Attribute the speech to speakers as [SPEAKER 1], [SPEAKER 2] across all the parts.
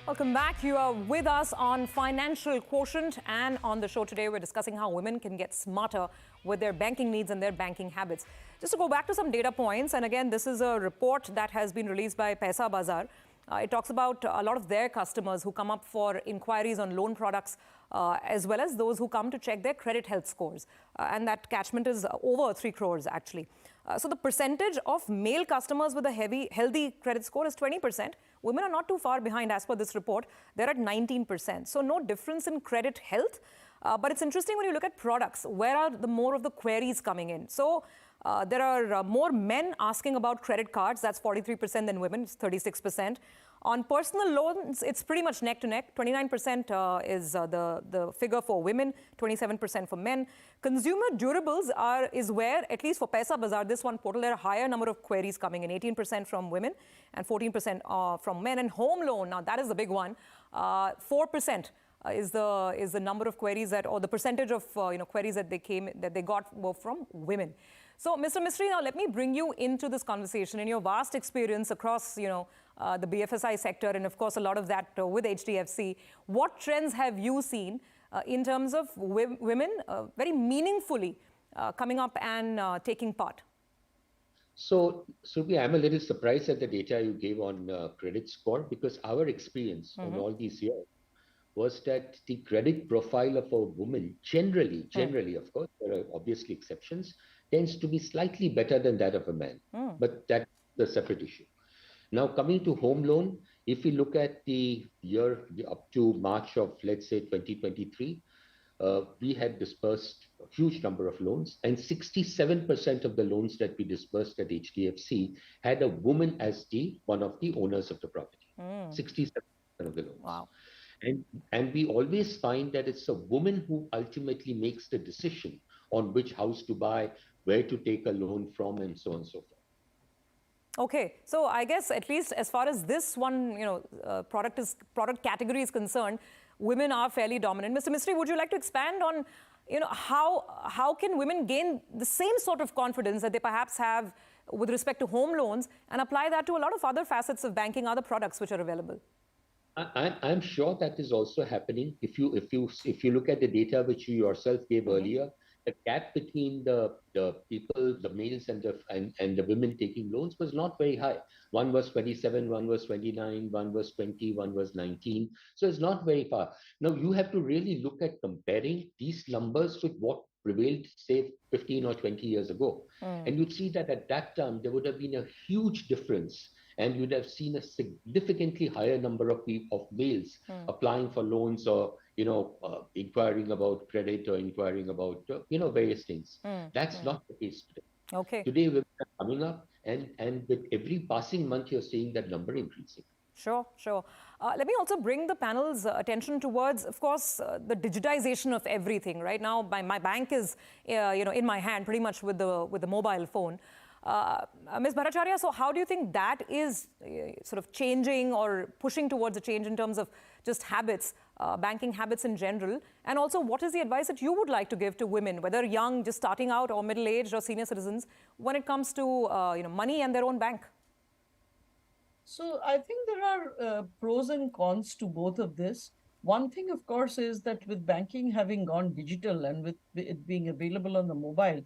[SPEAKER 1] Welcome back. You are with us on Financial Quotient, and on the show today we're discussing how women can get smarter with their banking needs and their banking habits. Just to go back to some data points, and again, this is a report that has been released by Paisa Bazaar. It talks about a lot of their customers who come up for inquiries on loan products, as well as those who come to check their credit health scores. And that catchment is over 3 crores actually. So the percentage of male customers with a healthy credit score is 20%. Women are not too far behind as per this report. They're at 19%. So no difference in credit health. But it's interesting when you look at products, where are the more of the queries coming in? So there are more men asking about credit cards. That's 43% than women. It's 36%. On personal loans, it's pretty much neck to neck. 29% is the figure for women, 27% for men. Consumer durables is where, at least for Paisa Bazaar, this one portal, there are a higher number of queries coming in, 18% from women and 14% from men. And home loan, now that is the big one, 4% is the number of queries that, or the percentage of queries that they got were from women. So, Mr. Mistry, now let me bring you into this conversation. In your vast experience across, the BFSI sector, and of course a lot of that with HDFC, what trends have you seen in terms of women very meaningfully coming up and taking part?
[SPEAKER 2] So, Subi, I'm a little surprised at the data you gave on credit score, because our experience on all these years was that the credit profile of a woman generally, of course, there are obviously exceptions, tends to be slightly better than that of a man. But that's the separate issue. Now, coming to home loan, if we look at the year up to March of, let's say, 2023, we had disbursed a huge number of loans, and 67% of the loans that we disbursed at HDFC had a woman as one of the owners of the property. 67% of the loans.
[SPEAKER 1] Wow.
[SPEAKER 2] And we always find that it's a woman who ultimately makes the decision on which house to buy, where to take a loan from, and so on and so forth.
[SPEAKER 1] Okay, so I guess at least as far as this one, product category is concerned, women are fairly dominant. Mr. Mistry, would you like to expand on, how can women gain the same sort of confidence that they perhaps have with respect to home loans and apply that to a lot of other facets of banking, other products which are available?
[SPEAKER 2] I'm sure that is also happening. If you look at the data which you yourself gave earlier, the gap between the people, the males and the women taking loans was not very high. One was 27, one was 29, one was 20, one was 19. So it's not very far. Now you have to really look at comparing these numbers with what prevailed, say, 15 or 20 years ago. And you'd see that at that time, there would have been a huge difference, and you'd have seen a significantly higher number of males applying for loans, or inquiring about credit, or inquiring about various things. That's not the case today.
[SPEAKER 1] Okay.
[SPEAKER 2] Today women are coming up, and with every passing month you're seeing that number increasing.
[SPEAKER 1] Sure. Let me also bring the panel's attention towards, of course, the digitization of everything. Right now, my bank is, in my hand, pretty much with the mobile phone. Ms. Bhattacharya, so how do you think that is sort of changing or pushing towards a change in terms of just habits, banking habits in general? And also, what is the advice that you would like to give to women, whether young, just starting out, or middle-aged, or senior citizens, when it comes to money and their own bank?
[SPEAKER 3] So I think there are pros and cons to both of this. One thing, of course, is that with banking having gone digital and with it being available on the mobile,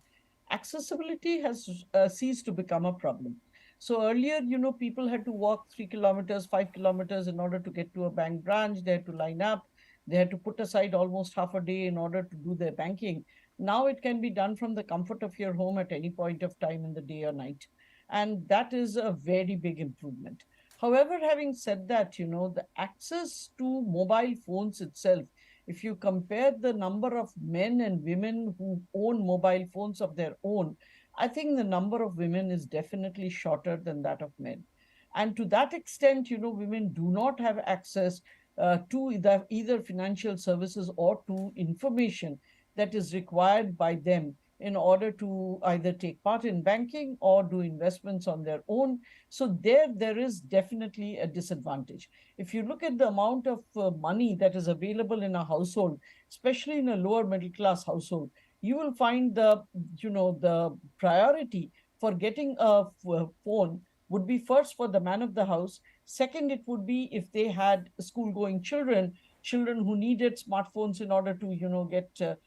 [SPEAKER 3] accessibility has ceased to become a problem. So earlier, people had to walk 3 kilometers, 5 kilometers in order to get to a bank branch. They had to line up. They had to put aside almost half a day in order to do their banking. Now it can be done from the comfort of your home at any point of time in the day or night. And that is a very big improvement. However, having said that, the access to mobile phones itself, if you compare the number of men and women who own mobile phones of their own, I think the number of women is definitely shorter than that of men. And to that extent, women do not have access to either financial services or to information that is required by them in order to either take part in banking or do investments on their own. So there is definitely a disadvantage. If you look at the amount of money that is available in a household, especially in a lower middle class household, you will find the priority for getting a phone would be first for the man of the house, Second, it would be if they had school-going children who needed smartphones in order to, get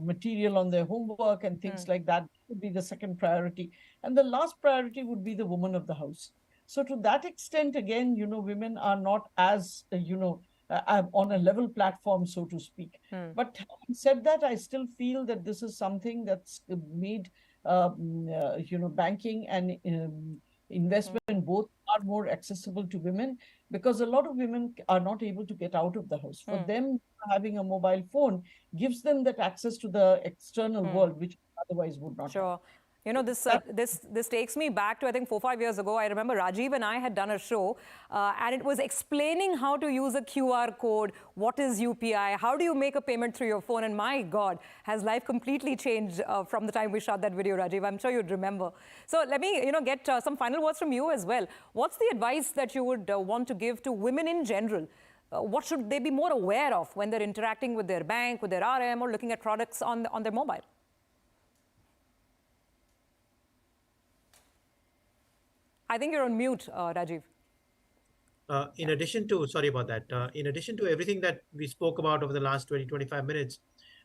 [SPEAKER 3] material on their homework and things like that. Would be the second priority. And the last priority would be the woman of the house. So to that extent, again, women are not as, on a level platform, so to speak. But having said that, I still feel that this is something that's made, banking and investment both are more accessible to women, because a lot of women are not able to get out of the house. For them, having a mobile phone gives them that access to the external world, which otherwise would not have.
[SPEAKER 1] Sure. This takes me back to, I think, 4-5 years ago. I remember Rajiv and I had done a show, and it was explaining how to use a QR code, what is UPI, how do you make a payment through your phone, and my God, has life completely changed from the time we shot that video, Rajiv. I'm sure you'd remember. So let me, get some final words from you as well. What's the advice that you would want to give to women in general? What should they be more aware of when they're interacting with their bank, with their RM, or looking at products on their mobile? I think you're on mute, Rajiv.
[SPEAKER 4] In addition to, sorry about that, in addition to everything that we spoke about over the last 20-25 minutes,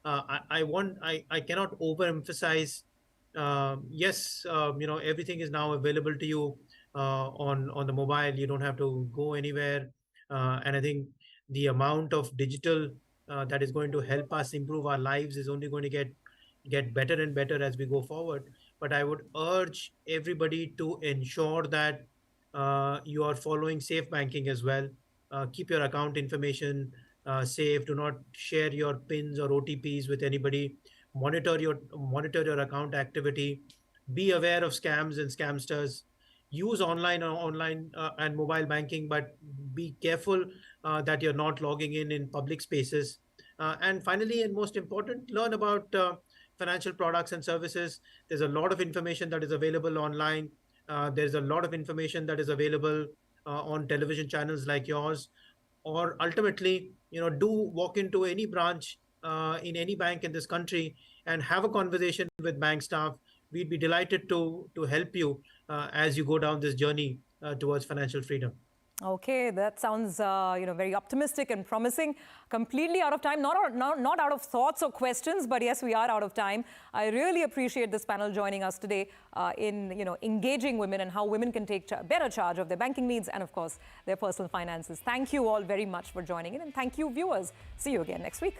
[SPEAKER 4] I cannot overemphasize, yes, everything is now available to you on the mobile. You don't have to go anywhere. And I think the amount of digital that is going to help us improve our lives is only going to get better and better as we go forward. But I would urge everybody to ensure that you are following safe banking as well. Keep your account information safe. Do not share your PINs or OTPs with anybody. Monitor your account activity. Be aware of scams and scamsters. Use online and mobile banking, but be careful that you're not logging in public spaces. And finally, and most important, learn about financial products and services. There's a lot of information that is available online. There's a lot of information that is available on television channels like yours. Or ultimately, do walk into any branch in any bank in this country and have a conversation with bank staff. We'd be delighted to help you as you go down this journey towards financial freedom.
[SPEAKER 1] Okay, that sounds very optimistic and promising. Completely out of time, not out of thoughts or questions, but yes, we are out of time. I really appreciate this panel joining us today in engaging women and how women can take better charge of their banking needs and, of course, their personal finances. Thank you all very much for joining in, and thank you, viewers. See you again next week.